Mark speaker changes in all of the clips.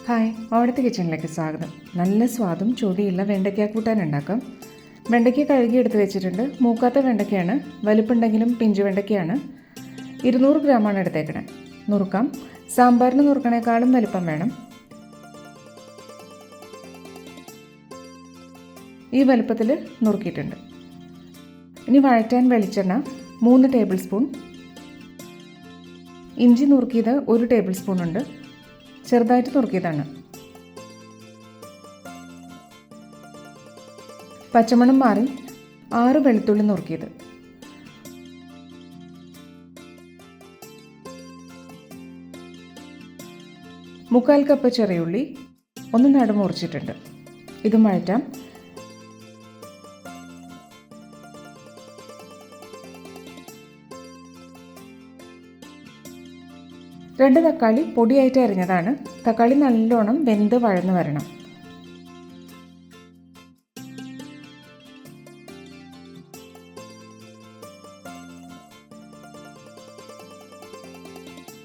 Speaker 1: Hi, ഓണത്തെ കിച്ചണിലേക്ക് സ്വാഗതം. നല്ല സ്വാദും ചൊടിയുള്ള വെണ്ടയ്ക്ക കൂട്ടാൻ ഉണ്ടാക്കാം. വെണ്ടയ്ക്ക കഴുകി എടുത്ത് വെച്ചിട്ടുണ്ട്. മൂക്കാത്ത വെണ്ടയ്ക്കയാണ്, വലിപ്പുണ്ടെങ്കിലും പിഞ്ചു വെണ്ടയ്ക്കയാണ്. 200 ഗ്രാമാണ് എടുത്തേക്കണേ. നുറുക്കാം. സാമ്പാറിന് നുറുക്കണേക്കാളും വലിപ്പം വേണം. ഈ വലിപ്പത്തിൽ നുറുക്കിയിട്ടുണ്ട്. ഇനി വഴറ്റാൻ വെളിച്ചെണ്ണ 3 ടേബിൾ സ്പൂൺ. ഇഞ്ചി നുറുക്കിയത് 1 ടേബിൾ സ്പൂൺ ഉണ്ട്. ചെറുതായിട്ട് നുറുക്കിയതാണ്. പച്ചമണം മാറി 6 വെളുത്തുള്ളി നുറുക്കിയത്. മുക്കാൽ കപ്പ് ചെറിയുള്ളി ഒന്ന് നടുമുറിച്ചിട്ടുണ്ട്. ഇത് വഴറ്റാം. രണ്ട് തക്കാളി പൊടിയായിട്ട് അരിഞ്ഞതാണ്. തക്കാളി നല്ലോണം വെന്ത് വഴന്ന് വരണം.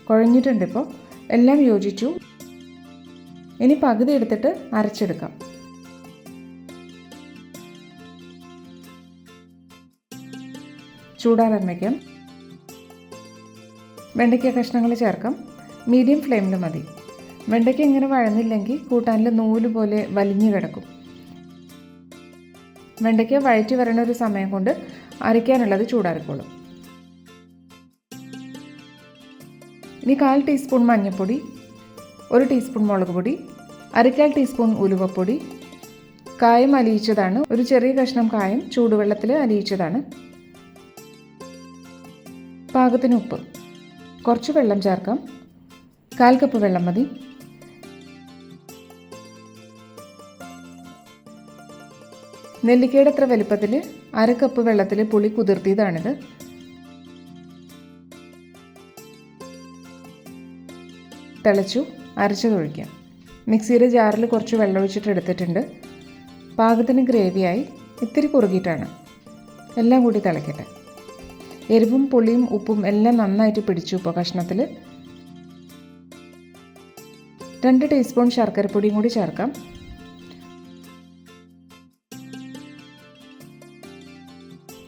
Speaker 1: കുഴഞ്ഞിട്ടുണ്ട്. ഇപ്പോൾ എല്ലാം യോജിച്ചു. ഇനി പകുതി എടുത്തിട്ട് അരച്ചെടുക്കാം. ചൂടാറാൻ വയ്ക്കാം. വെണ്ടയ്ക്ക കഷ്ണങ്ങൾ ചേർക്കാം. മീഡിയം ഫ്ലെയിമിൽ മതി. വെണ്ടയ്ക്ക ഇങ്ങനെ വഴന്നില്ലെങ്കിൽ കൂട്ടാനിൽ നൂല് പോലെ വലിഞ്ഞു കിടക്കും. വെണ്ടയ്ക്ക വഴറ്റി വരണ ഒരു സമയം കൊണ്ട് അരയ്ക്കാനുള്ളത് ചൂടാറിക്കോളും. ഇനി 1/4 ടീസ്പൂൺ മഞ്ഞൾപ്പൊടി, 1 ടീസ്പൂൺ മുളക് പൊടി, 1/4 ടീസ്പൂൺ ഉലുവപ്പൊടി, കായം അലിയിച്ചതാണ്. ഒരു ചെറിയ കഷ്ണം കായം ചൂടുവെള്ളത്തിൽ അലിയിച്ചതാണ്. പാകത്തിന് ഉപ്പ്. കുറച്ച് വെള്ളം ചേർക്കാം. 1/4 കപ്പ് വെള്ളം മതി. നെല്ലിക്കയുടെ അത്ര വലുപ്പത്തിൽ 1/2 കപ്പ് വെള്ളത്തിൽ പുളി കുതിർത്തിയതാണിത്. തിളച്ചു. അരച്ചതൊഴിക്കാം. മിക്സിയുടെ ജാറിൽ കുറച്ച് വെള്ളം ഒഴിച്ചിട്ട് എടുത്തിട്ടുണ്ട്. പാകത്തിന് ഗ്രേവിയായി. ഇത്തിരി കുറുകിയിട്ടാണ്. എല്ലാം കൂടി തിളയ്ക്കട്ടെ. എരിവും പുളിയും ഉപ്പും എല്ലാം നന്നായിട്ട് പിടിച്ചു. ഇപ്പോൾ കഷ്ണത്തിൽ 2 ടീസ്പൂൺ ശർക്കരപ്പൊടിയും കൂടി ചേർക്കാം.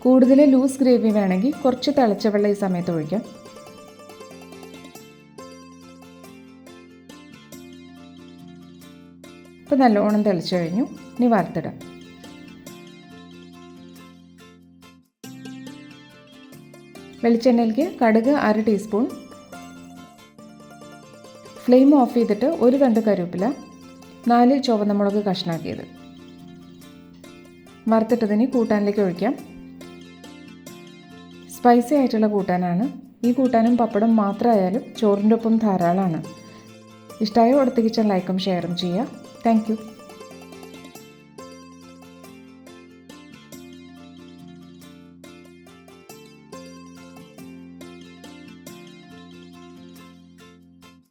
Speaker 1: കൂടുതൽ ലൂസ് ഗ്രേവി വേണമെങ്കിൽ കുറച്ച് തിളച്ച വെള്ളം ഈ സമയത്ത് ഒഴിക്കാം. ഇപ്പോൾ നല്ലോണം തിളച്ചു കഴിഞ്ഞു. ഇനി വറുത്തിടാം. വെളിച്ചെണ്ണയിലേക്ക് കടുക് 1/2 ടീസ്പൂൺ. ഫ്ലെയിം ഓഫ് ചെയ്തിട്ട് 1 തണ്ട് കറിവേപ്പില, 4 ചുവന്ന മുളക് കഷ്ണാക്കിയത് വറുത്തിട്ടതിന് കൂട്ടാനിലേക്ക് ഒഴിക്കാം. സ്പൈസി ആയിട്ടുള്ള കൂട്ടാനാണ്. ഈ കൂട്ടാനും പപ്പടം മാത്രമായാലും ചോറിൻ്റെ ഒപ്പം ധാരാളമാണ്. ഇഷ്ടമായ ഓണത്തെ കിച്ചൺ ലൈക്കും ഷെയറും ചെയ്യുക. Thank you.